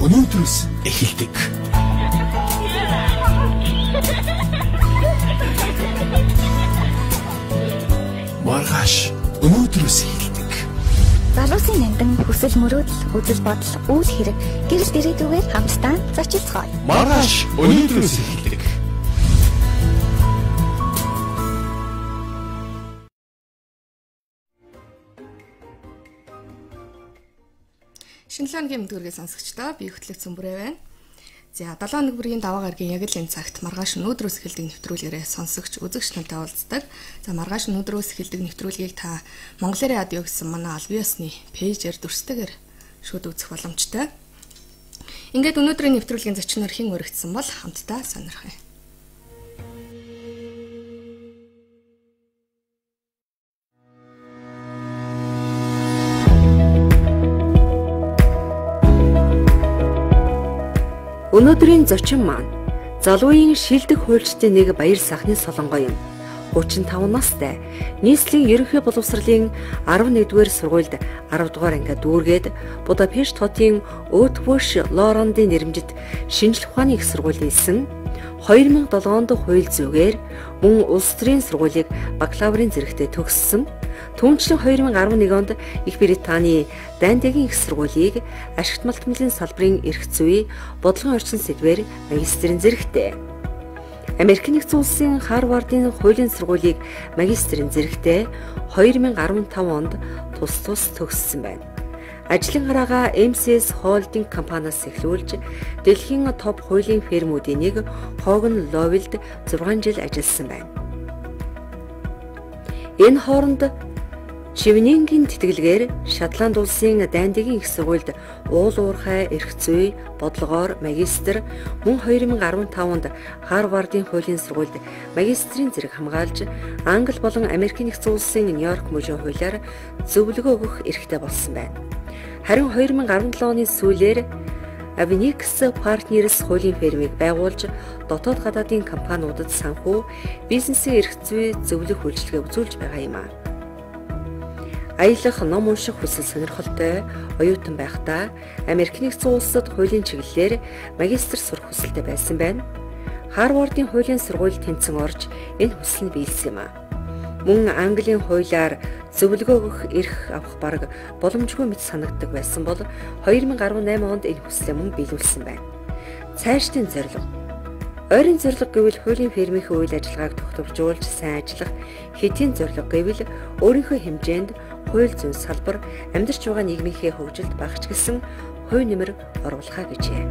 өнөөдрөөс эхэлдэг. Маргааш өнөөдрөөс эхэлдэг. Залуусын нандин хүсэл мөрөөдөл, үзэл бодол, үйл хэрэг гэрэл ирээдүгээр хамтдаа зочилцгоё. Маргааш өнөөдрөөс эхэлдэг. Шинэлгээний мэдгүргээ сонсогчдоо би хөтлөх цөмбөрөө байна. За 7 өдрийн даваа гарагийн яг л энэ цагт маргааш өнөөдрөөс эхэлдэг нэвтрүүлгээрээ сонсогч үзэгч нартай уулздаг. За маргааш өнөөдрөөс эхэлдэг нэвтрүүлгийг та Монголын радио гэсэн манай албан ёсны пэйжээр дүрстэйгээр шууд үзэх боломжтой. Ингээд өнөөдрийн нэвтрүүлгийн зочноор хэн өргөцсөн бол хамтдаа сонирхъя. Өнөөдрийн зочин маань залуугийн шилдэг хуульчдын нэг Баяр сайхны Солонгой юм. 35 настай. Нийслэлийн ерөнхий боловсролын 11-р сургуульд 10 дугаар ангид дүүргээд Будапешт хотын Өтвөш Лорандын нэрмжит шинжлэх ухааны их сургуулийн эсэн 2007 онд хууль зүйгээр мөн улс төрийн сургуулийг бакалаврын зэрэгтээ төгссөн. Түүнчлэн 2011 онд Их Британий Дандигийн их сургуулийг ашигт малтмалын салбарын эрх зүй, бодлогын орчин сэдвээр магистрийн зэрэгтэй. Америкийн нэгдсэн улсын Харвардын хуулийн сургуулийг магистрийн зэрэгтэй 2015 онд тус төгссөн байна. Ажлын гараагаа MCS Holding компаниас эхлүүлж, дэлхийн топ хуулийн фирмүүдийн нэг Hogan Lovelld 6 жил ажилласан байна. Энэ хооронд Шивнингийн тэтгэлгээр Шотланд улсын Дандигийн их сургуульд уул уурхай эрх зүй бодлогоор магистр, мөн 2015 онд Харвардын хуулийн сургуульд магистрийн зэрэг хамгаалж, Англи болон Америкийн нэгдсэн улсын Нью-Йорк мужийн хуулиар зөвлөгөө өгөх эрхтэй болсон байна. Харин 2017 оны сүүлээр Avenix Partners хуулийн фирмийг байгуулж, дотоод гадаадын компаниудад санхүү, бизнесийн эрх зүй зөвлөх үйлчилгээ үзүүлж байгаа юм а. Аялах, ном унших хүсэл сонирхолтой оюутан байхдаа Америкийн нэгдсэн улсад хуулийн чиглэлээр магистр сурах хүсэлтэй байсан байна. Харвардын хуулийн сургуульд тэнцэн орж энэ хүсэл нь биелсэн юм а. Мөн Английн хуулиар зөвлөгөө өгөх эрх авах бараг боломжгүй мэт санагддаг байсан бол 2018 онд энэ хүслээ мөн биелүүлсэн байна. Цаашдын зорилго. Ойрын зорилго гэвэл хуулийн фирмийн үйл ажиллагааг тогтворжуулж сайн ажиллах, хэдийн зорилго гэвэл өөрийнхөө хэмжээнд хууль зүйн салбар амьдарч байгаа нийгмийнхээ хөгжилд багч гэсэн хувь нэмэр оруулахаа гэжээ.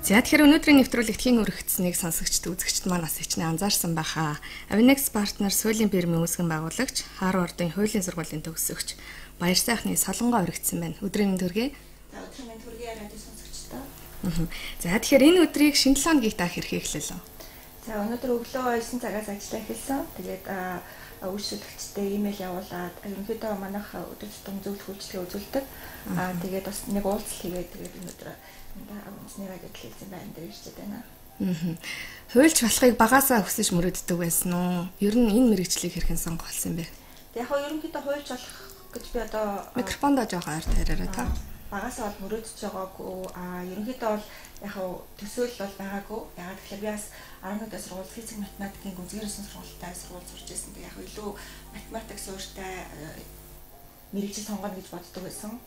За тэгэхээр өнөөдрийн нэвтрүүлэгт хэн өргөцснийг сонсогчд үзэгчд маань бас хичнээн анзаарсан байхаа. Avenix Partners хуулийн фирмийн үүсгэн байгуулагч, Харвардын хуулийн сургуулийн төгсөгч Баяр сайхны Солонгой өргөцсөн байна. Өдрийн төргий. За өдрийн төргий радио сонсогчдоо. За тэгэхээр энэ өдрийг шинэлгээний та хэрхэн эхлэлээ? За өнөөдөр өглөө 9 цагаас ажиллаа эхэлсэн. Тэгээд үйлчлэгчтэй имэйл явуулаад ерөнхийдөө манайх өдөр тутам зөвлөх үйлчлэгээ үзүүлдэг. Тэгээд бас нэг уулзалт хийгээд тэгээд өнөөдөр үндэсний радиод хэлсэн байна дээр ирчээд байна. Хуульч болохыг багасаа хүсэж мөрөөддөг байсан уу? Ер нь энэ мэргэжлийг хэрхэн сонгох болсон юм бэ? Яг хоо ерөнхийдөө хуульч болох гэж би одоо микрофондоо жоохон ойр таараарай та. Багасаа бол мөрөөдөж байгаагүй. Ерөнхийдөө бол яг төсөөлөл бол байгаагүй. Ягаад гэвэл би бас 11-р сургууль физик математикийн гүнзгийрсэн сургуультай сургууль сурч байсан. Тэг яг илүү математик суурьтай мэргэжил сонгоно гэж боддог байсан.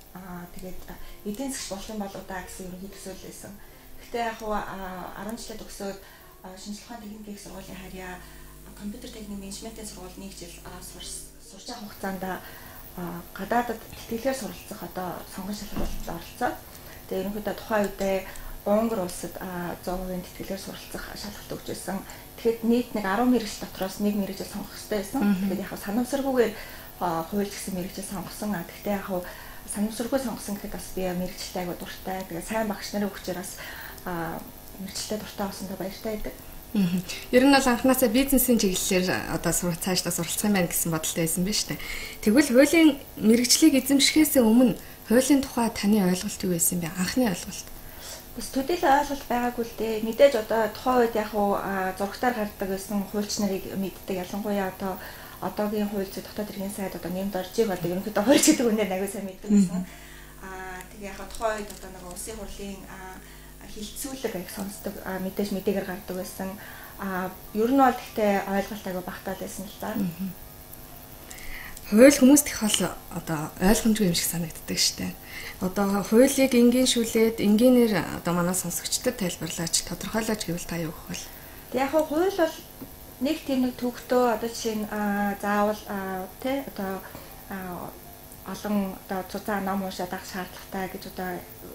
Тэгээд эдийн засгч болох юм болоо да гэсэн ерөнхий төсөөлөл байсан. Гэхдээ яг 10 жилээ төгсөөд шинжлэх ухааны техникийн их сургуулийн харьяа компьютер техник менежментийн сургууль 1 жил сурч байгаа хугацаанд гадаадд тэтгэлгээр суралцах одоо сонгон шалгалтанд оролцоод тэгээд ерөнхийдөө тухайн үедээ Унгар улсад 100% тэтгэлгээр суралцах шалгалт өгч байсан. Тэгэхэд нийт нэг 10 мэргэжил дотроос нэг мэргэжил сонгох хэрэгтэй байсан. Тэгээд яг санамсаргүйгээр хууль гэсэн мэргэжил сонгосон. Гэхдээ яг санамсаргүй сонгосон гэхэд бас би мэргэжилтэй айгуу дуртай. Тэгээд сайн багш нарын өгчээр бас мэргэжилтэй дуртай болсондоо баяртай байдаг. Ер нь бол анхнаасаа бизнесийн чиглэлээр одоо цаашдаа суралцах юм байна гэсэн бодолтой байсан биз дээ. Тэгвэл хуулийн мэргэжлийг эзэмшихээс өмнө хуулийн тухай таны ойлголт юу байсан бэ? Анхны ойлголт. Бас төдийлөн ойлголт байгаагүй л дээ. Мэдээж одоо тухайн үед яг зурагтаар гардаг байсан хуульч нарыг мэддэг. Ялангуяа одоо одоогийн хууль зүйн дотоод иргэн сайд одоо нэмд оржийг одоо ерөнхийдөө хууль гэдэг үнээр аягүй сайн мэддэг байсан. Тэгээ яг тухайн үед одоо нэг улсын хурлын хилцүүлэг аяг сонсдог мэдээж мэдээгээр гардаг байсан. Ер нь бол гэхдээ ойлголт аягүй багтаал байсан л да. Хууль хүмүүст их бол одоо ойлгомжгүй юм шиг санагддаг штэ. Одоо хуулийг энгийншүүлээд энгийнээр одоо манай сонсогчдод тайлбарлаач, тодорхойлооч гэвэл та юу гэх вэ? Тэг яг хууль бол нэг тийм нэг төвхтөө одоо жишээ нь заавал тий одоо олон одоо цуцаа ном уншаад авах шаардлагатай гэж одоо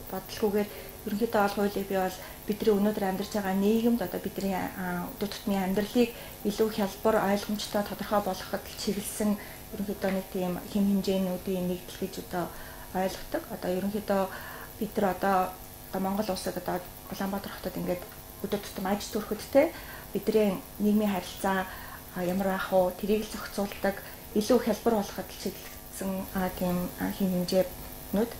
бодлогоогоор ерөнхийдөө бол хуулийг бий бол бидний өнөөдөр амьдарч байгаа нийгэмд одоо бидний өдөр тутмын амьдралыг илүү хялбар ойлгомжтой тодорхой болгоход чиглэсэн ерөнхийдөө нэг тийм хэм хэмжээнүүдийн нэгдэл гэж одоо ойлгодог. Одоо ерөнхийдөө бид нар одоо Монгол улсад одоо Улаанбаатар хотод ингээд өдөр тутам аж төрөхөд те бидний нийгмийн харилцаа ямар байх вэ? Тэрийг л зохицуулдаг, илүү хялбар болгоход чиглэсэн тийм хэм хэмжээнүүд.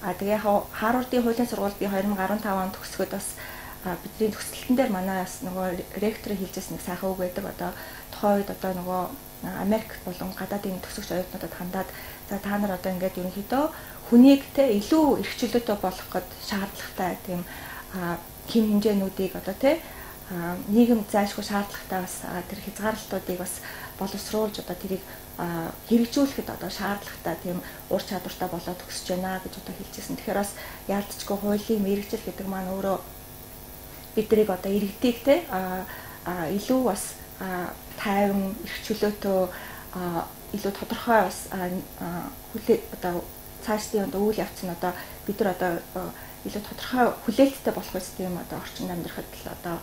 Тэгээ яг Харвардын хуулийн сургууль би 2015 онд төгсгöd бас бидний төгсөлтөн дээр манай бас нөгөө ректорын хэлжсэн нэг сайхан үг байдаг. Одоо тухайн үед одоо нөгөө Америк болон гадаадын төгсөгч оюутнуудад хандаад за та нар одоо ингээд ерөнхийдөө хүнийг те илүү эрх чөлөөтэй болгоход шаардлагатай тийм хэм хэмжээнүүдийг одоо те нийгэм зайлшгүй шаардлагатай бас тэр хязгаарлалтуудыг бас боловсруулж одоо тэрийг хэрэгжүүлэхэд одоо шаардлагатай тийм ур чадвартай болоод төгсөж байна гэж одоо хэлжсэн. Тэгэхээр бас яалтчгүй хуулийн мэрэгжил гэдэг маань өөрөө биднийг одоо иргэдийг те илүү бас тайван эрх чөлөөтэй илүү тодорхой бас хүлээ одоо цаашдын одоо үйл явц нь одоо бид нар одоо илүү тодорхой хүлээлттэй болох үс тийм одоо орчинд амьдрахад л одоо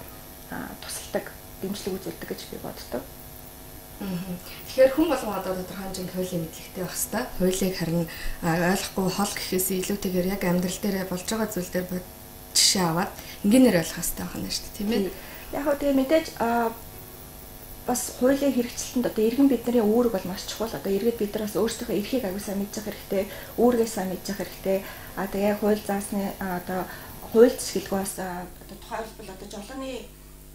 тусалдаг, дэмжлэг үзүүлдэг гэж би боддог. Тэгэхээр хүн болгон одоо тодорхой хэмжээний хуулийн мэдлэгтэй байх хэрэгтэй. Хуулийг харин ойлгохгүй хол гэхээс илүүтэйгээр яг амьдрал дээр болж байгаа зүйл дээр жишээ аваад ингээнээр ойлгох хэрэгтэй байна шүү дээ, тийм ээ. Яг хөө тэгээ мэдээж бас хуулийн хэрэгжилтэнд одоо иргэн бидний үүрэг бол маш чухал. Одоо иргэд бид нар бас өөрсдийнхөө эрхийг аягүй сайн мэдж явах хэрэгтэй, үүргээ сайн мэдж явах хэрэгтэй. Тэгээ хууль заасны одоо хууль зэшгэлгээс одоо тухайн бол одоо жолооны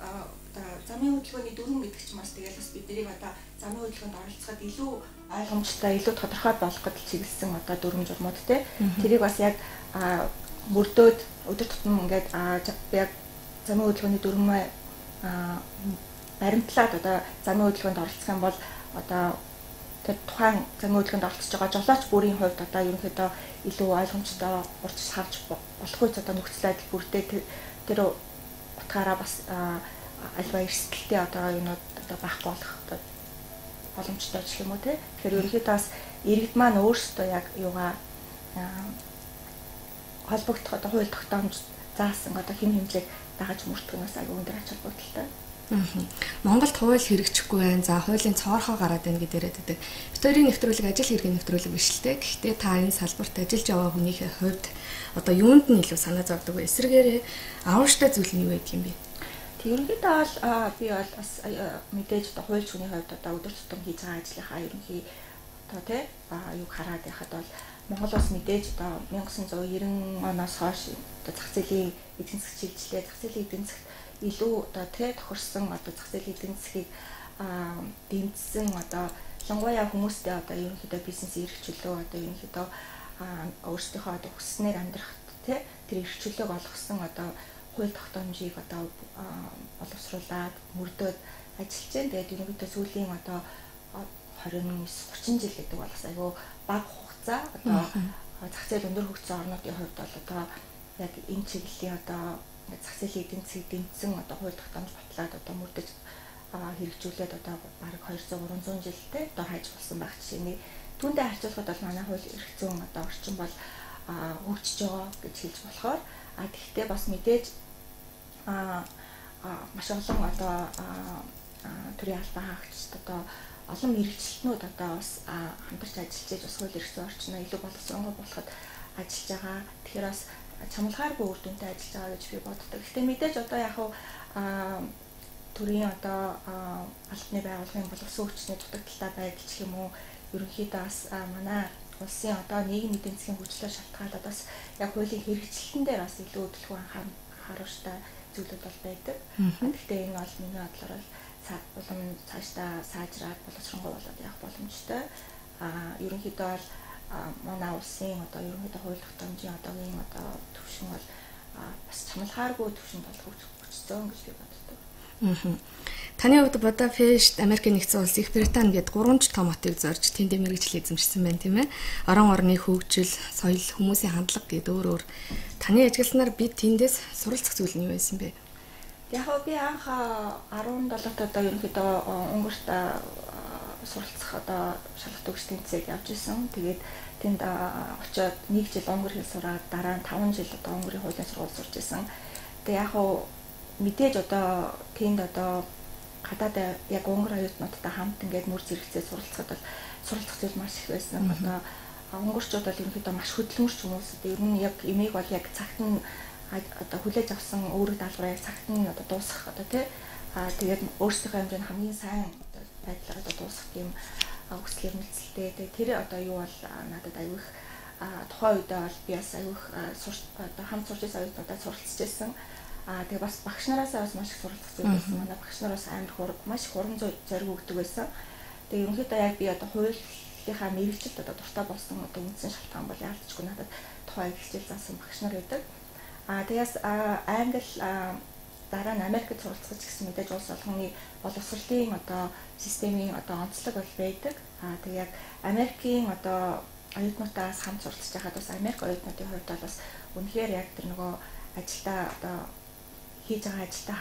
одоо замын хөдөлгөөний дүрм гэдэг ч бас тэгэл бас биднийг одоо замын хөдөлгөөнд оролцоход илүү ойлгомжтой, илүү тодорхой болгоход чиглэсэн одоо дүрм журмууд те. Тэрийг бас яг мөрдөөд өдөр тутам ингээд яг замын хөдөлгөөний дүрмээ баримтлаад одоо замын хөдөлгөөнд оролцох юм бол одоо тэр тухайн замын хөдөлгөөнд оролцож байгаа жолооч бүрийн хувьд одоо ерөнхийдөө илүү ойлгомжтой урьж харж болохгүй ч одоо нөхцөл байдал бүрдээ тэр утгаараа бас альва эрсдэлтэй одоо юунууд одоо байхгүй болох одоо боломжтой ч юм уу те. Тэгэхээр ерөнхийдөө бас иргэд маань өөрсдөө яг юугаа холбогдох одоо хууль тогтоомж заасан одоо хэм хэмжээг дагаж мөрдөх нь бас аягүй өндөр ач холбогдолтой. Монголд хууль хэрэгжихгүй байна. За хуулийн цоорхоо гараад байна гэдээ яриад. Битүүрийн нэвтрүүлэг ажил хэргийн нэвтрүүлэг биш л те. Гэхдээ та энэ салбарт ажиллаж байгаа хүнийхээ хувьд одоо юунд нь илүү санаа зовдөг вэ? Эсвэргээрээ авууштай зүйл нь юу вэ юм бэ? Ерөнхийдөө бол би бол бас мэдээж одоо хууль зүйн хувьд одоо өдөр тутам хийж байгаа ажлынхаа ерөнхий одоо тий юг хараад яхад бол Монгол улс мэдээж одоо 1990 оноос хойш одоо зах зээлийн эдийн засаг чиглэлээ зах зээлийн эдийн засагт илүү одоо тий тохирсон одоо зах зээлийн эдийн засгийг дэмжсэн одоо ялангуяа хүмүүстэй одоо ерөнхийдөө бизнес эрх чөлөө одоо ерөнхийдөө өөрсдийнхөө одоо хүснээр амьдрахад тий тэр эрх чөлөөг олгосон одоо хууль тогтоомжийг одоо боловсруулад мөрдөөд ажиллаж байна. Тэгээд ерөнхийдөө сүүлийн одоо 29-30 жил гэдэг бол бас айгүй бага хугацаа одоо зах зээл өндөр хөгжсөн орнуудын хувьд бол одоо яг энэ чиглэлийн одоо зах зээлийн эдийн засгийг дэмжсэн одоо хууль тогтоомж батлаад одоо мөрдөж хэрэгжүүлээд одоо бараг 200-300 жилдээ одоо хайж болсон байх жишээний түүнтэй харьцуулахад бол манай хууль эрх зүйн одоо орчин бол хөгжиж байгаа гэж хэлж болохоор гэхдээ бас мэдээж маш олон одоо төрийн албан хаагчид одоо олон мэрэгчлэтнүүд одоо бас хамтарч ажиллаж бас хууль эрх зүйн орчноо илүү боловсронгуй болоход ажиллаж байгаа. Тэгэхээр бас чамлагааргүй үр дүнтэй ажиллаж байгаа гэж би боддог. Гэхдээ мэдээж одоо яг төрийн одоо албаны байгууллагын боловсон хүчний дутагдaltaй байдал ч юм уу ерөнхийдөө бас манай улсын одоо нийгмийн эдийн засгийн хөгжлөөр шалтгаалаад бас яг хуулийн хэрэгжилтэн дээр бас илүү өдөлгөөн анхааруулжтай зүйлүүд бол байдаг. Гэхдээ энэ бол миний бодлоор улам цаашдаа сайжраад боловсронгуй болоод явах боломжтой. Ерөнхийдөө бол манай улсын одоо ерөнхийдөө хууль тогтоомжийн одоогийн одоо төвшин бол бас чамлахааргүй төвшөнд бол хөгжсөн гэж би боддог. Таны хувьд Будапешт, Америкийн нэгдсэн улс, Их Британи гээд 3 том хотыг зорж тэнд мэргэжил эзэмшсэн байна тийм ээ. Орон орны хөгжил, соёл, хүмүүсийн хандлага гээд өөр таны ажигласнаар бид тэндээс суралцах зүйл нь юу байсан бэ? Яг би анх 17-т одоо ерөнхийдөө Унгарт суралцах одоо шалгалт өгч тэмцээд явж исэн. Тэгээд тэнд очиод 1 жил унгар хэл сураад дараа нь 5 жил одоо унгарын хуулийн сургууль сурч исэн. Тэгээд яг мэдээж одоо тэнд одоо гадаад яг унгар оюутнуудтай хамт ингээд мөр зэрэгцээ суралцахад бол суралцах зүйл маш их байсан. Одоо унгарчууд бол ерөнхийдөө маш хөдөлмөрч хүмүүс. Ер нь яг эмээг бол яг цагт нь одоо хүлээж авсан өөрөг даалгавраа цагт нь одоо дуусгах одоо тий тэгээд өөрсдийнхөө хэмжээнд хамгийн сайн байдлаар одоо дуусгах юм хүсэл эрмэлзэлтэй. Тэгээд тэр одоо юу бол надад аюух тухайн үедээ бол би бас аюух одоо хамт сурч байсан оюутнуудаа суралцж байсан. Тэгээд бас багш нараасаа бас маш их суралцах зүйл байсан. Манай багш нараас амар маш их уран зориг өгдөг байсан. Тэгээд ерөнхийдөө яг би одоо хуулийнхаа мэрэгчлэлд одоо дуртай болсон одоо үндсэн шалтгаан бол яалтчгүй надад тухайн хичээл заасан багш нар байдаг. Тэгээс англи дараа нь Америкт суралцах гэсэн мэдээж улс олонны боловсролын одоо системийн одоо онцлог бол байдаг. Тэгээ яг Америкийн одоо оюутнуудаас хамт суралцж байхад бас Америк оюутнуудын хувьд бол бас үнэхээр яг тэр нөгөө ажилдаа одоо хийж байгаа ажилдаа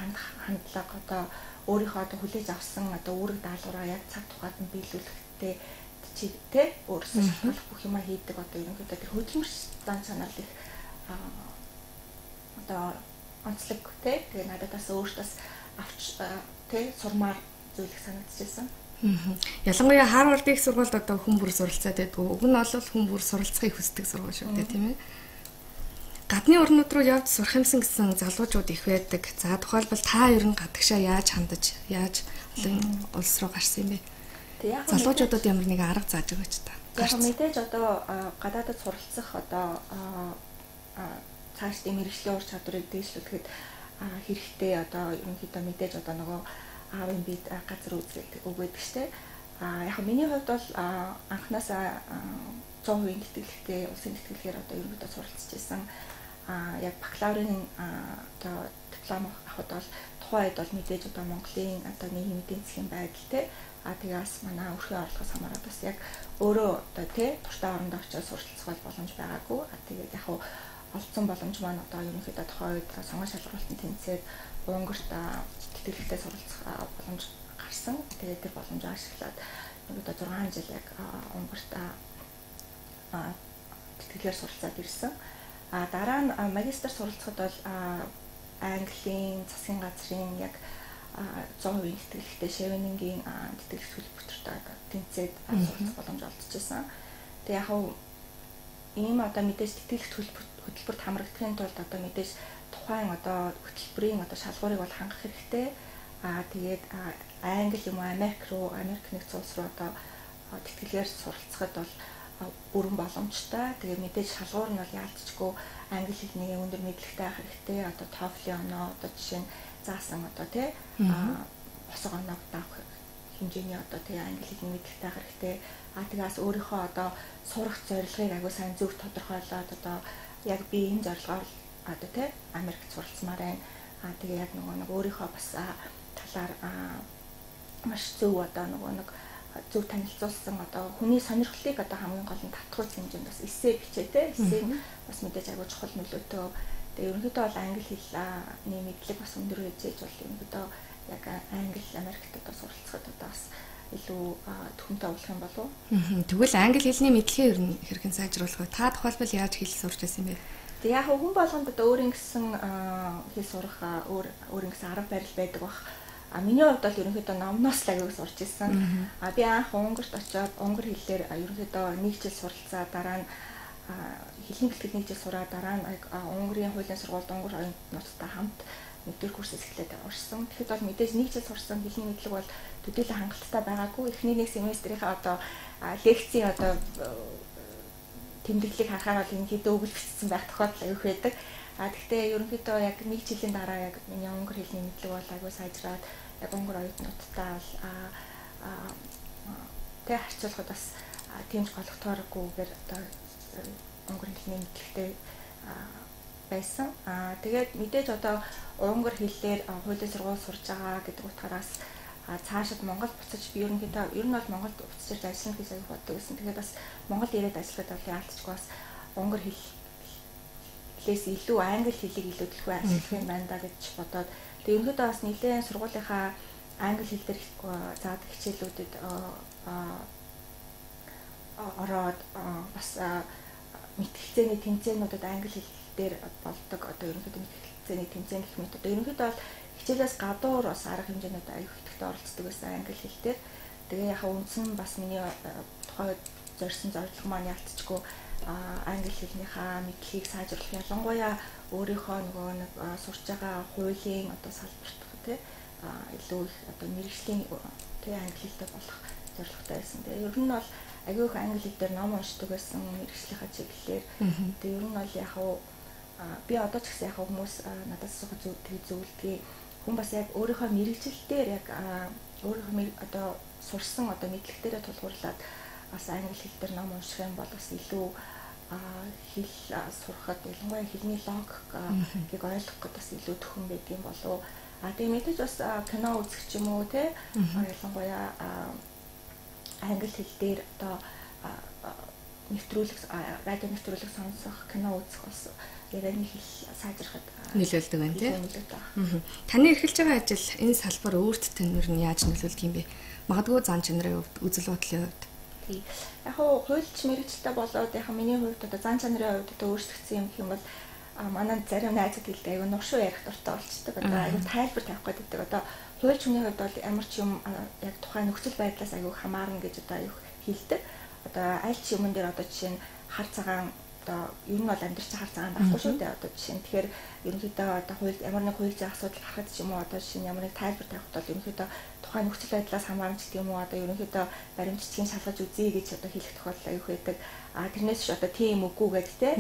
хандлага одоо өөрийнхөө одоо хүлээж авсан одоо үүрэг даалгавраа яг цаг тухайд нь биелүүлэхтэй тэ өөрсдөө шалтгааллах бүх юмаа хийдэг одоо ерөнхийдөө тэр хөдөлмөрч дан санаал их одоо онцлог те тэгээ надад бас өөртөөс авч те сурмаар зүйл их санагдчихсан. Ялангуяа Харвард их сургуульд одоо хүн бүр суралцаад байдгүй. Уг нь бол хүн бүр суралцахыг хүсдэг сургууль шүү дээ тийм ээ. Гадны орнууд руу явж сурах юмсан гэсэн залуучууд их байдаг. За тухайлбал та ер нь гадагшаа яаж хандаж яаж олон улс руу гарсан юм бэ? Залуучуудад ямар нэг арга зааж өгөөч та. Яг мэдээж одоо гадаадд суралцах одоо цаашдын мэргэжлийн ур чадварыг дээшлүүлэхэд хэрэгтэй одоо ерөнхийдөө мэдээж одоо нөгөө аавын бид газар үзээд өгөөд гэжтэй. Яг миний хувьд бол анханасаа 100% тэтгэлэгтэй улсын тэтгэлгээр одоо ерөнхийдөө суралцж байсан. Яг бакалаврын одоо диплом авахд бол тухайн үед бол мэдээж одоо Монголын одоо нийгмийн эдийн засгийн байдал те тэгээс манай өрхийн орлогоос хамаарат бас яг өөрөө одоо те туртай орондоо очиж суралцах боломж байгаагүй. Тэгээд яг олдсон боломж маань одоо ерөнхийдөө тухайн үед сонгон шалгуулалтанд тэнцээд Унгарт тэтгэлэгтэй суралцах боломж гарсан. Тэгээд тэр боломжоо ашиглаад одоо 6 жил яг Унгарт тэтгэлгээр суралцаад ирсэн. Дараа нь магистр суралцахад бол Английн засгийн газрын яг 100% тэтгэлэгтэй Шевенингийн тэтгэлэгт хөтөлбөртөд тэнцээд суралцах боломж олдчихсан. Тэгээд яг ийм одоо мэдээж тэтгэлэгт хөтөлбөрт хамрагдахын тулд одоо мэдээж тухайн одоо хөтөлбөрийн одоо шалгуурыг бол хангах хэрэгтэй. Тэгээд Англи юм уу Америк нэгдсэн улс руу одоо тэтгэлгээр суралцахад бол бүрэн боломжтой. Тэгээд мэдээж шалгуур нь бол яалтчгүй англи хэлний өндөр мэдлэгтэй байх хэрэгтэй. Одоо TOEFL оноо одоо жишээ нь заасан одоо тий босго оноо давах хэмжээний одоо тий англи хэлний мэдлэгтэй байх хэрэгтэй. Тэгээс өөрийнхөө одоо сурах зорилгыг агуу сайн зөв тодорхойлоод одоо яг би энэ зорилгоор одоо тий Америкт суралцмаар байна. Тэгээ яг нэг өөрийнхөө бас талаар маш зөв одоо нэг зөв танилцуулсан одоо хүний сонирхлыг одоо хамгийн гол нь татгуулсан хэмжээнд бас эссе бичээ те эссе бас мэдээж агуу чухал нөлөөтэй. Тэгээ ерөнхийдөө бол англи хэлний мэдлэг бас өндөр хэмжээж бол ерөнхийдөө яг англи Америкт одоо суралцахад одоо бас илүү төхөмтэй болох юм болов уу? Тэгвэл англи хэлний мэдлэгээ ер нь хэрхэн сайжруулах вэ? Та тухайлбал яаж хэл сурч байсан юм бэ? Тэгээ яг хүн болгонд одоо өөрийн гэсэн хэл сурах өөрийн гэсэн арга барил байдаг бах. Миний хувьд бол ерөнхийдөө номноос л аяг сурч ирсэн. Би анх Унгарт очиод унгар хэлээр ерөнхийдөө 1 жил суралцаа дараа нь хэлний бэлтгэл 1 жил сураа дараа нь Унгарын хуулийн сургуульд унгар оюутнуудтай хамт нэгдүгээр курсээс эхлээд уншсан. Тэгэхэд бол мэдээж 1 жил сурсан хэлний мэдлэг бол төдийлөн хангалттай байгаагүй. Эхний нэг семестрийнхаа одоо лекцийн одоо тэмдэглэлийг харахаар бол энэ хэд өгөл бичсэн байх тохиолдол аяг байдаг. Гэхдээ ерөнхийдөө яг 1 жилийн дараа яг миний унгар хэлний мэдлэг бол аягүй сайжраад яг өнгөр оюутнуудтай бол тэг харьцуулахад бас тийм голөгтойгүйгээр одоо өнгөр хэлний мэдлэгтэй байсан. Тэгээд мэдээж одоо өнгөр хэллээр хуулийн сургууль сурж байгаа гэдэг утгаараас цаашид Монгол буцаж би ерөнхийдөө ер нь бол Монголд буцаж ирж ажиллах гэж боддог гэсэн. Тэгээд бас Монгол ирээд ажиллахад бол яалтчгүй бас өнгөр хэлээс илүү англи хэлийг илүү төлөв ажиллах юм байна да гэж бодоод тэгээд ерөнхийдөө бас нэлээд сургуулийнхаа англи хэл дээр заадаг хичээлүүдэд ороод бас мэтгэлцээний тэмцээнүүдэд англи хэл дээр болдог одоо ерөнхийдөө мэтгэлцээний тэмцээн гэх мэт одоо ерөнхийдөө бол хичээлээс гадуур бас арга хэмжээнүүд аюул хөтөлбөрт оролцдог байсан англи хэл дээр. Тэгээ яхаа үндсэн бас миний тухайд зорьсон зорилго маань ялцчихгүй англи хэлнийхаа мэдлэгийг сайжруулах ялангуяа өөрийнхөө нөгөө нэг сурч байгаа хуулийн одоо салбарт тий илүү их одоо мэргэжлийн тий англи хэлтэй болох зорилготой байсан. Тэгээ ер нь бол аюул их англи хэл дээр ном уншдаг байсан мэргэжлийнхаа чиглэлээр. Тэгээ ер нь бол яхаа би одоо ч гэсэн яхаа хүмүүс надад асуух зөвлөдгийг хүн бас яг өөрийнхөө мэргэжил дээр яг өөрийнхөө одоо сурсан одоо мэдлэгтэрээ тулгуурлаад бас англи хэл дээр ном унших юм бол бас илүү хэл сурахад ялангуяа хэлний логикийг ойлгоход бас илүү төхөн байдаг юм болов. Тэгээ мэдээж бас кино үзэх ч юм уу те ялангуяа англи хэл дээр одоо нэвтрүүлэг радио нэвтрүүлэг сонсох кино үзэх бас ярианы хэл сайжрахад нөлөөлдөг байна тийм. Таны эрхэлж байгаа ажил энэ салбар өөрт тань нь яаж нөлөөлдөг юм бэ? Магадгүй зан чанарын хувьд, үзэл бодлын хувьд. Тий. Яг хуу хуульч мэрэгчлээ болоод яг миний хувьд одоо зан чанарын хувьд одоо өөрчлөгдсөн юм гэх юм бол манай зарим найзууд хэлдэг айгу нуршуу ярих дуртай болчдөг. Одоо айгу тайлбар тавих гэдэг. Одоо хуульч хүний хувьд бол ямар ч юм яг тухайн нөхцөл байдлаас айгу хамаарна гэж одоо аюу хэлдэг. Одоо аль ч юмн дээр одоо жишээ нь хар цагаан одоо ер нь бол амьдарч хар цагаан байхгүй шүү дээ. Одоо жишээ нь тэгэхээр ерөнхийдөө одоо хууль ямар нэг хууль зүйн асуудал гарахад ч юм уу одоо жишээ нь ямар нэг тайлбар тавихад бол ерөнхийдөө тухайн нөхцөл байдлаас хамаарч гэдэг юм уу одоо ерөнхийдөө баримтчдгийг шалгаж үзье гэж одоо хэлэх тохиолдол аюух байдаг. Тэрнээс ч одоо тийм үгүй гэдэг те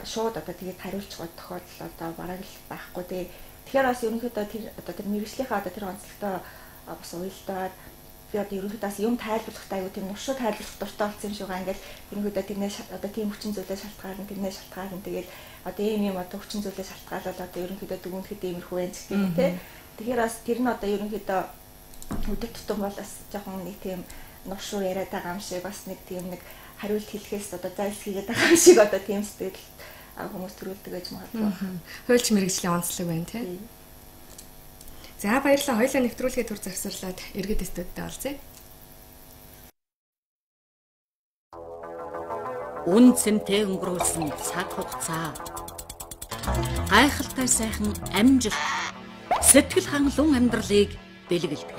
шууд одоо тэгээд хариулж байгаа тохиолдол одоо бараг л байхгүй те. Тэгэхээр бас ерөнхийдөө тэр одоо тэр мэргэжлийнхаа одоо тэр онцлогтой бас уялдаад би одоо ерөнхийдөө юм тайлбарлахдаа аюу тийм нуршуу тайлбарлах дуртай болсон юм шиг байгаа. Ингээд ерөнхийдөө тэрнээс одоо тийм хүчин зүйлээ шалтгаална, тэрнээс шалтгаална. Тэгээд одоо ийм одоо хүчин зүйлээ шалтгаалаад одоо ерөнхийдөө дүгнэхэд иймэрхүү байх гэх юм те. Тэгэхээр бас тэр нь одоо ерөнхийдөө өдөр тутам бол бас жоохон нэг тийм нуршуу яриад байгаа юм шиг бас нэг тийм нэг хариулт хэлэхээс одоо зайлс хийгээд байгаа юм шиг одоо тийм сэтгэл хүмүүс төрүүлдэг гэж магадгүй. Хуульч мэргэжлийн онцлог байна тийм. За баярлалаа. Хоёулаа нэвтрүүлгээ төр завсарлаад иргэд студидтэй олзъя. Үн цэнтэй өнгөрүүлсэн цаг хугацаа. Гайхалтай сайхан амжилт. Сэтгэл хангалуун амьдралыг бэлгэлдэг.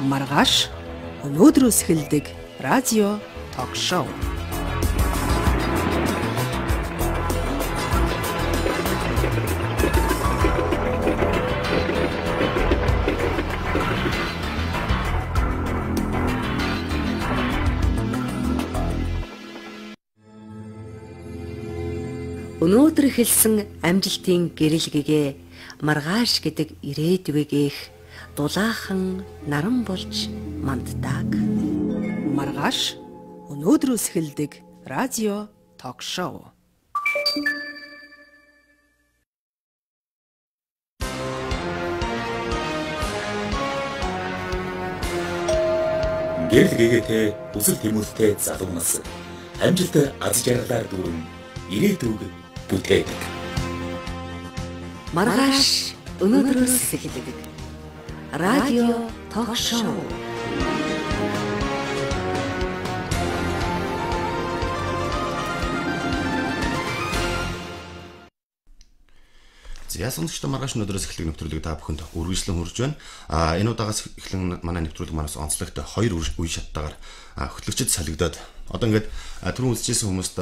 Маргааш өнөөдрөөс эхэлдэг радио ток шоу. Өнөөдөр эхэлсэн амжилтын гэрэлгэгээ маргааш гэдэг ирээдүгээх дулаахан наран болж манддаг. Маргааш өнөөдрөөс эхэлдэг радио ток шоу. Гэрэл гэгээтэй бүсэл тэмүүлтэй залуу нас амжилт аз жаргалаар дүүрэн ирээдүг бүтээдэг. Маргааш өнөөдрөөс эхэлдэг радио ток шоу. За сонсогчдоо маргааш өнөөдрөөс эхлэх нэвтрүүлэг та бүхэнд үргэлжлэн хүрж байна. Энэ удаагаас эхлэн манай нэвтрүүлэг манаас онцлогтой 2 үе шаттайгаар хөтлөгчд салгидаад одоо ингээд түрүүн үзчихсэн хүмүүст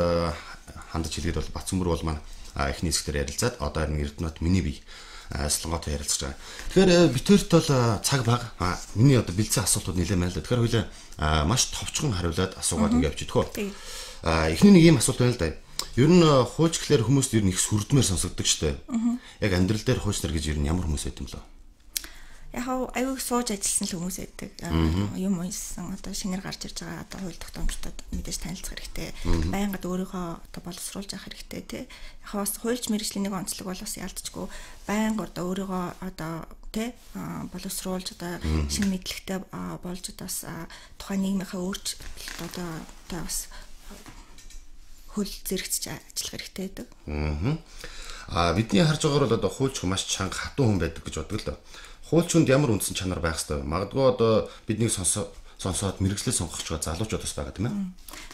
хандаж хэлгээд бол Бацүмбэр бол маань эхний хэсгээр ярилцаад одоо харин Эрдэнэт миний бие Солонготой ярилцж байгаа. Тэгэхээр битэрт бол цаг бага миний одоо бэлдсэн асуултууд нэлээд байна л да. Тэгэхээр хоёлаа маш товчхон хариулаад асуугаад ингэ явчих төхөө. Эхний нэг ийм асуулт байна л да. Ер нь хууч гэхлээр хүмүүст ер нь их сүрдмээр сонсогддог штэ. Яг амьдрал дээр хууч нар гэж ер нь ямар хүмүүс байт юм лөө? Яг аюу сууж ажилласан л хүмүүс байдаг. Юм унсан одоо шинээр гарч ирж байгаа одоо хууль тогтоомжтой мэдээж танилцах хэрэгтэй. Байнгад өөрийгөө одоо боловсруулж авах хэрэгтэй тий. Яг бас хуульч мэргэжлийн нэг онцлог бол бас ялцчгүй байнга одоо өөрийгөө одоо тий боловсруулж одоо шинэ мэдлэгтэй болж одоо бас тухайн нийгмийнхаа өөрчлөлт одоо бас хөл зэрэгцэж ажиллах хэрэгтэй байдаг. Бидний харж байгаагаар бол одоо хуульч маш чанга хатуу хүн байдаг гэж боддог л доо. Хуульч хүнд ямар үндсэн чанар байх ёстой вэ? Магадгүй одоо биднийг сонсоод мэрэгчлээ сонгох ч залуучууд бас байгаа тийм ээ.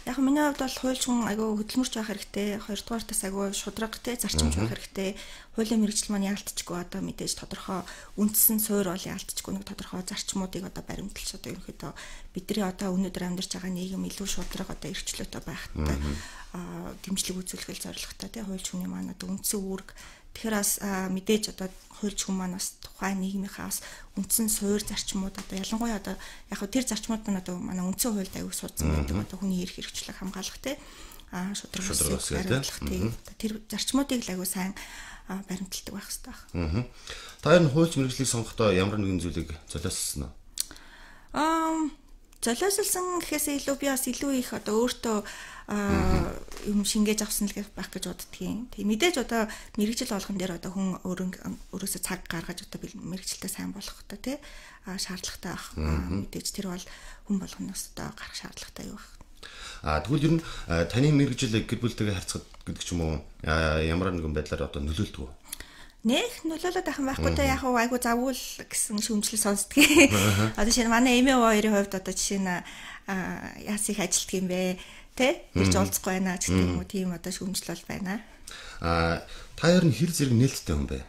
Яг миний хувьд бол хуульч хүн айгүй хөдөлмөрч байх хэрэгтэй. Хоёрдугаар тас айгүй шудрагтай зарчимч байх хэрэгтэй. Хуулийн мэрэгжил маань яалтчгүй одоо мэдээж тодорхой үндсэн суурь бол яалтчгүй нэг тодорхой зарчмуудыг одоо баримталж одоо ерөнхийдөө бидний одоо өнөөдөр амьдарч байгаа нийгэм илүү шудраг одоо эрхчлөөтэй байхтай дэмжлэг үзүүлэх зорилготой тий хуульч хүний маань одоо үндсэн үүрэг. Тэгэхээр бас мэдээж одоо хуульч хүн маань бас тухайн нийгмийнхаа бас үндсэн суурь зарчмууд одоо ялангуяа одоо яг хөө тэр зарчмууд маань одоо манай үндсэн хуульд аягүй суудсан байдаг одоо хүний эрх хэрэгчлэг хамгаалах тий шудраг хариуцлах тий тэр зарчмуудыг л аягүй сайн баримталдаг байх хэрэгтэй байна. Та энэ хуульч мэргэжлийг сонгохдоо ямар нэгэн зүйлийг золиослсон уу? Золиослсон гэхээсээ илүү би бас илүү их одоо өөртөө юм шингээж авсан л байх гэж боддгийн. Тэг мэдээж одоо мэрэгжил болгон дээр одоо хүн өөрөөсөө цаг гаргаж одоо мэрэгжилтэй сайн болох та тий шаардлагатай байх. Мэдээж тэр бол хүн болгоноос одоо гарах шаардлагатай юу байх. Тэгвэл ер нь таны мэрэгжил гэр бүлтэйгээ харьцах гэдэг ч юм уу ямар нэгэн байдлаар одоо нөлөөлдөг үү? Нэх нөлөөлөд ахын байхгүй та яг айгу завуул гэсэн шүүмжлэл сонсдгийг. Одоо шинэ манай эмээ хоёрын хувьд одоо жишээ нь яас их ажилтг юм бэ? Тэ? Ирж уулзахгүй байна ч гэдэг юм уу тийм одоо шүүмжлэл байна. Та хоёр нь хэр зэрэг нээлттэй хүн бэ?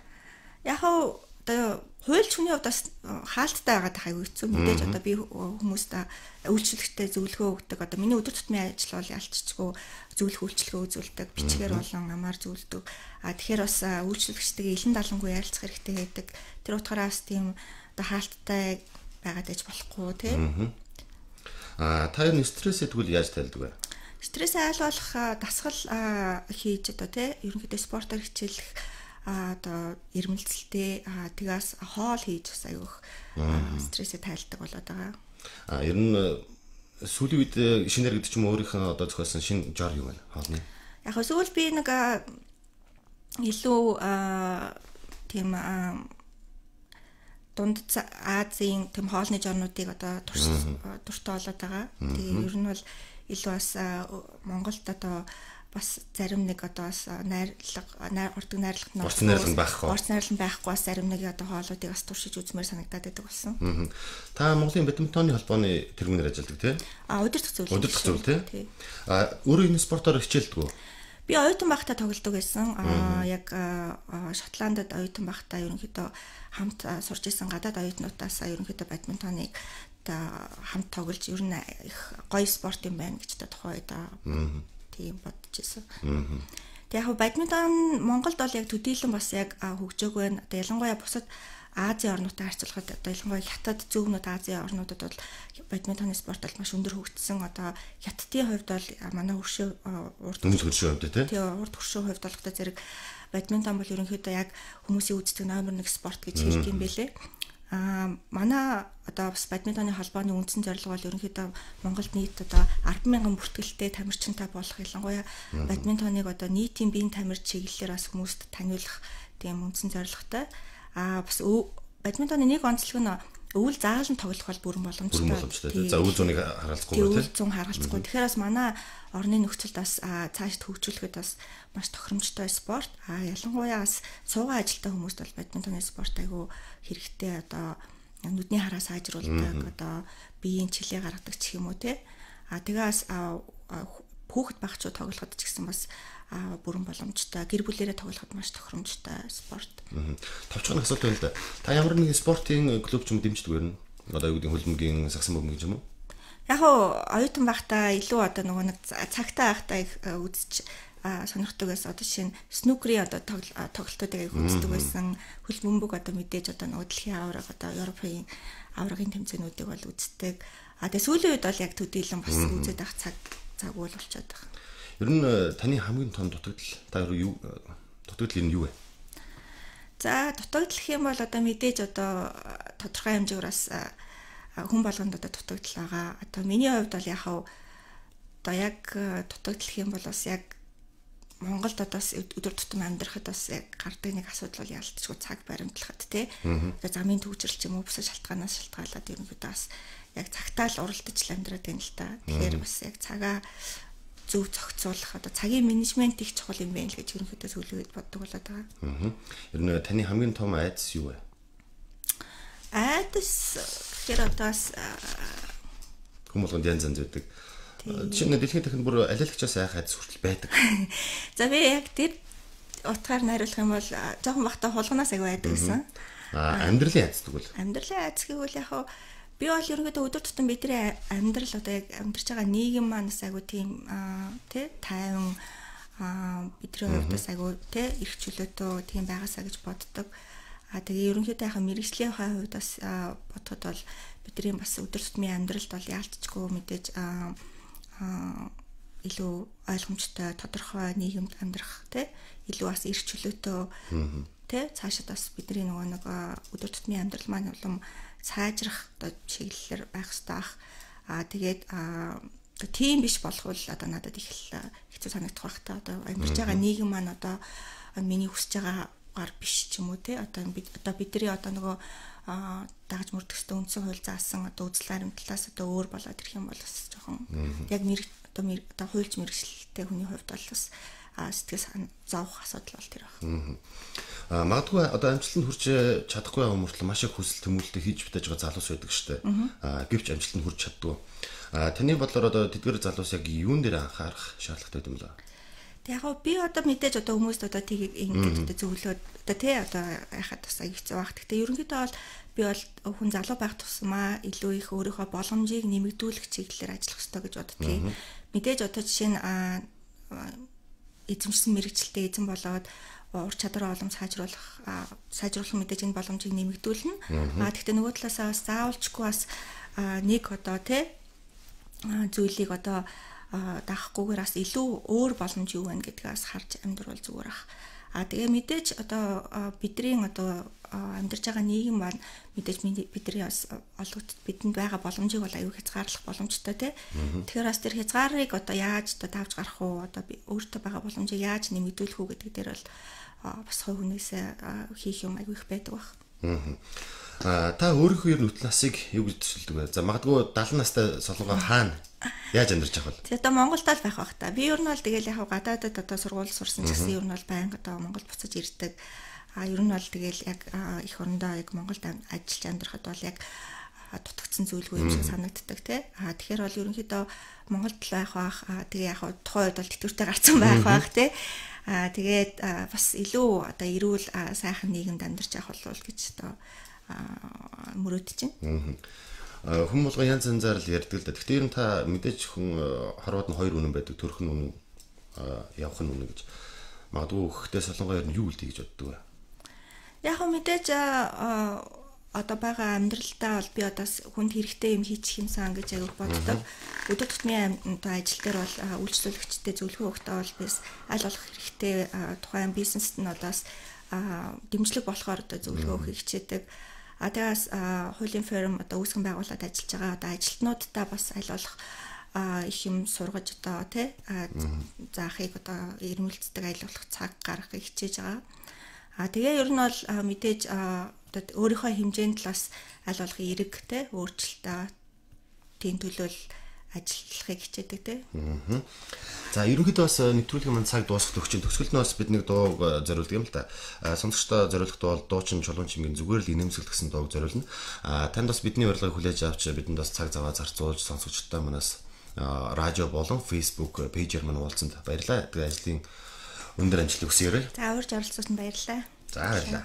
Яг одоо хуульч хүний хувьд бас хаалттай байгаад айгу хэцүү. Мэдээж одоо би хүмүүст үйлчлэгтэй зөвлөгөө өгдөг. Одоо миний өдөр тутмын ажил бол ялцчихгүй зөвлөх үйлчлэгөө үзүүлдэг. Бичгээр болон амаар зөвлөдөг. Тэгэхээр бас үйлчлэгчтэйгээ илэн далангүй ярилцах хэрэгтэй байдаг. Тэр утгаараа бас тийм одоо хаалттай байгаад ээж болохгүй тийм. Та ер нь стрессээ тэгвэл яаж тайлдаг вэ? Стрессээ аль болох дасгал хийж одоо тийм ерөнхийдөө спортоор хичээлэх одоо ирмэлцэлтэй тэгээс хоол хийж бас аюух стрессээ тайлдаг болоод байгаа. Ер нь сүүлийн үед шинээр гэдэг ч юм өөрийнхөө одоо зохиосон шинэ жор юу вэ? Хоолны. Яг сүүл би нэг илүү тийм дунд Азийн тийм хоолны жорнуудыг одоо дуртай болоод байгаа. Тэгээ ер нь бол илүү бас Монголд одоо бас зарим нэг одоо бас ордог найрлагт нь орц найрлан байхгүй бас зарим нэг одоо хоолуудыг бас туршиж үзмээр санагдаад байдаг болсон. Та Монголын бадминтоны холбооны тэргүүнээр ажилладаг тий? Удирдах зүйл тий. Өөрөө энэ спортоор хичээлдэг үү? Би оюутан байхдаа тоглодог байсан. Яг Шотландд оюутан байхдаа ерөнхийдөө хамт сурч исэн гадаад оюутнуудаас ерөнхийдөө бадминтоныг хамт тоглож ер нь их гоё спорт юм байна гэж тухайд тийм бодож байсан. Тэгээ яг бадминтон Монголд бол яг төдийлөн бас яг хөгжөөг байна. Одоо ялангуяа бусад Азийн орнуудтай харьцуулахад одоо ялангуяа Хятад зүүнүүд Азийн орнуудад бол бадминтоны спорт бол маш өндөр хөгжсөн. Одоо Хятадын хувьд бол манай урд хөршөө хувьд тий. Урд хөршөө хувьд бол одоо зэрэг бадминтон бол ерөнхийдөө яг хүмүүсийн үздэг номер 1 спорт гэж хэлдэг юм бэлээ. Манай одоо бас бадминтоны холбооны үндсэн зорилго бол ерөнхийдөө Монголд нийт одоо 10,000 бүртгэлтэй тамирчинтай болох ялангуяа бадминтоныг одоо нийтийн биеийн тамирч чиглэлээр бас хүмүүст таниулах тийм үндсэн зорилготой. Бас бадминтоны нэг онцлог нь өвөл заалан тоглох бол бүрэн боломжтой. За өвөл зүүнийг харгалзахгүй тийм. Өвөл зүүн харгалзахгүй. Тэгэхээр бас манай орны нөхцөлд бас цаашд хөгжүүлэхэд бас маш тохиромжтой спорт. Ялангуяа бас суугаа ажилтаа хүмүүст бол бадминтоны спорт айгүй хэрэгтэй одоо нүдний хараа сайжруулдаг одоо биеийн чилээ гаргадаг ч юм уу те. Тэгээс хүүхэд багчууд тоглоход ч гэсэн бас бүрэн боломжтой. Гэр бүлээрээ тоглоход маш тохиромжтой спорт. Товчхон асуулт байна л да. Та ямар нэгэн спортын клуб ч юм дэмждэг вэ? Одоо юу гэдэг хөлбөмбөгийн сагсан бөмбөг юм уу? Яг оюутан байхдаа илүү одоо нөгөө нэг цагтаа байхдаа их үзэж сонирхдаг байсан. Одоо жишээ нь снукерийн одоо тоглолтуудыг үздэг байсан. Хөлбөмбөг одоо мэдээж одоо нөгөө дэлхийн авраг одоо Европын аврагын тэмцээнүүдийг бол үздэг. Тэгээ сүүлийн үед бол яг төдийлөн бас үзээд авах цаг үйл болчиход байна. Ер нь таны хамгийн том дутагдал та юу дутагдал нь юу вэ? За дутагдал гэх юм бол одоо мэдээж одоо тодорхой хэмжээгээр бас хүн болгонд одоо дутагдал байгаа. Одоо миний хувьд бол яг одоо яг дутагдал гэх юм бол бас яг Монголд одоо өдөр тутам амьдрахад бас яг гардаг нэг асуудал бол ялтчгүй цаг баримтлахад тий. Одоо замын төвчрөл ч юм уу бусад шалтгаанаас шалтгаалаад ерөнхийдөө бас яг цагтаал уралдаж л амьдраад байна л да. Тэгэхээр бас яг цагаа зөв зохицуулах одоо цагийн менежмент их чухал юм байна л гэж ерөнхийдөө сүүлийн үед боддог болоод байгаа. Ер нь таны хамгийн том айдас юу вэ? Айдас гэхээр одоо хүмүүст янз янз байдаг. Жишээ нь дэлхийн техник бүр алиалагчаас айх айдас хүртэл байдаг. За би яг тэр утгаар найруулах юм бол жоохон бахта хулганаас аяг байдаг гэсэн. Амьдралын айдас тэгвэл. Амьдралын айдас гэвэл яг би бол ерөнхийдөө өдөр тутам бидний амьдрал одоо яг амьдарч байгаа нийгэм манаас айгу тийм тий тайван бидний хувьдас айгу тий эрх чөлөөтэй тийм байгаасаа гэж боддог. Тэгээ ерөнхийдөө яг мэрэгжлийн хувьд бас бодоход бол бидний бас өдөр тутмын амьдралд бол яалтчгүй мэдээж илүү ойлгомжтой тодорхой нийгэмд амьдрах тий илүү бас эрх чөлөөтэй тий цаашаа бас бидний нэг өдөр тутмын амьдрал маань улам сайжрах одоо чиглэлээр байх хэрэгтэй ах. Тэгээд тийм биш болох бол одоо надад их хэцүү санагдах байх та. Одоо амьдарч байгаа нийгэм маань одоо миний хүсэж байгаагаар биш ч юм уу тий. Одоо бидний одоо нөгөө дагаж мөрдөхстэй үндсэн хууль заасан одоо үзэл баримтлалаас одоо өөр болоод ирэх юм бол бас жоохон яг одоо хуульч мэргэжилтэй хүний хувьд бол бас сэтгэл зовох асуудал бол тэр байна. Магадгүй одоо амжилтанд хүрч чадахгүй байгаа мөртлөө маш их хүсэл тэмүүлэлтэй хийж битэж байгаа залуус байдаг шүү дээ. Гэвч амжилтанд хүрч чаддгүй. Таны бодлоор одоо тэдгээр залуус яг юун дээр анхаарах шаардлагатай юм бэ? Яг би одоо мэдээж одоо хүмүүст одоо тийг ингэж зөвлөөд одоо тий одоо яхад бас хэцүү баг. Гэхдээ ерөнхийдөө бол би бол хүн залуу байх тусмаа илүү их өөрийнхөө боломжийг нэмэгдүүлэх чиглэлээр ажиллах хэрэгтэй гэж боддгийг. Мэдээж одоо жишээ нь эзэмшсэн мэрэгчлээ эзэн болоод ур чадвараа олон сайжруулах мэдээж энэ боломжийг нэмэгдүүлнэ. Гэхдээ нөгөө талаасаа бас заавалчгүй бас нэг одоо тий зүйлийг одоо даахгүйгээр бас илүү өөр боломж юу вэ гэдгийг бас харж амьдрал зүгээр ах. Тэгээ мэдээж одоо бидний одоо амьдарч байгаа нийгэм маань мэдээж бидний бас бидэнд байгаа боломжийг бол аюу хязгаарлах боломжтой тий. Тэгэхээр бас тэр хязгаарыг одоо яаж одоо давж гарах уу одоо өөртөө байгаа боломжийг яаж нэмэгдүүлэх үү гэдэг дээр бол бас хувь хүнээсээ хийх юм аюу их байдаг баг. Та өөрийнхөө ер нь үтнасыг юу гэж төсөлдөг вэ? За магадгүй 70 настай солонгоо хаана яаж амьдарч байгаа вэ? Одоо Монголд л байх бах та. Би ер нь бол тэгэл яг гадаадад одоо сургууль сурсан ч гэсэн ер нь бол байнга одоо Монголд буцаж ирдэг. Ер нь бол тэгэл яг их орондоо яг Монголд ажиллаж амьдрахад бол яг дутагдсан зүйлгүй юм шиг санагддаг тий. Тэгэхээр бол ерөнхийдөө Монголд л байх бах. Тэгээ яг тухайн үед бол тэтгэвртэй гарцсан байх бах тий. Тэгээд бас илүү одоо эрүүл сайхан нийгэмд амьдарч явах болов гэж одоо мөрөөдөж байна. Хүн болго янз янзаар л ярьдаг л да. Гэхдээ ер нь та мэдээж хүн хорвоод нь хоёр үнэн байдаг. Төрх нь үнэн явах нь үнэн гэж. Магадгүй өгөхдөө солонгоо ер нь юу үлдээ гэж боддог вэ? Яг мэдээж одоо байгаа амьдралдаа бол би одоо хүнд хэрэгтэй юм хийчих юмсан гэж аяг боддог. Өдөр тутмын одоо ажил дээр бол үйлчлүүлэгчтэй зөвлөгөө өгөхдөө бол бис аль болох хэрэгтэй тухайн бизнест нь одоос дэмжлэг болохоор одоо зөвлөгөө өгөх хичээдэг. Тэгээс хуулийн фирм одоо үүсгэн байгууллагад ажиллаж байгаа одоо ажилтнуудтай бас аль болох их юм сургаж одоо тий заахыг одоо ирмэлцдэг аль болох цаг гаргахыг хичээж байгаа. Тэгээ ер нь бол мэдээж одоо өөрийнхөө хэмжээнд л бас аль болох эерэг тий өөрчлөлтөө тийм төлөөл ажиллахыг хичээдэг тий. За ерөнхийдөө бас нэвтрүүлгийн маань цаг дуусах төгсчин төгсгөлд нь бас бид нэг дууг зориулдаг юм л та. Сонсогчдоо зориулах дуу бол дуучин чулуун чимгийн зүгээр л инээмсэглэх гэсэн дууг зориулна. Танд бас бидний урилгыг хүлээж авч бидэнд бас цаг заваа зарцуулж сонсогчдоо манаас радио болон Facebook пэйжээр маань уулзсанд баярлалаа. Тэгээ ажлын өндөр амжилт хүсье. За урьж оролцсонд баярлалаа. За баярлалаа.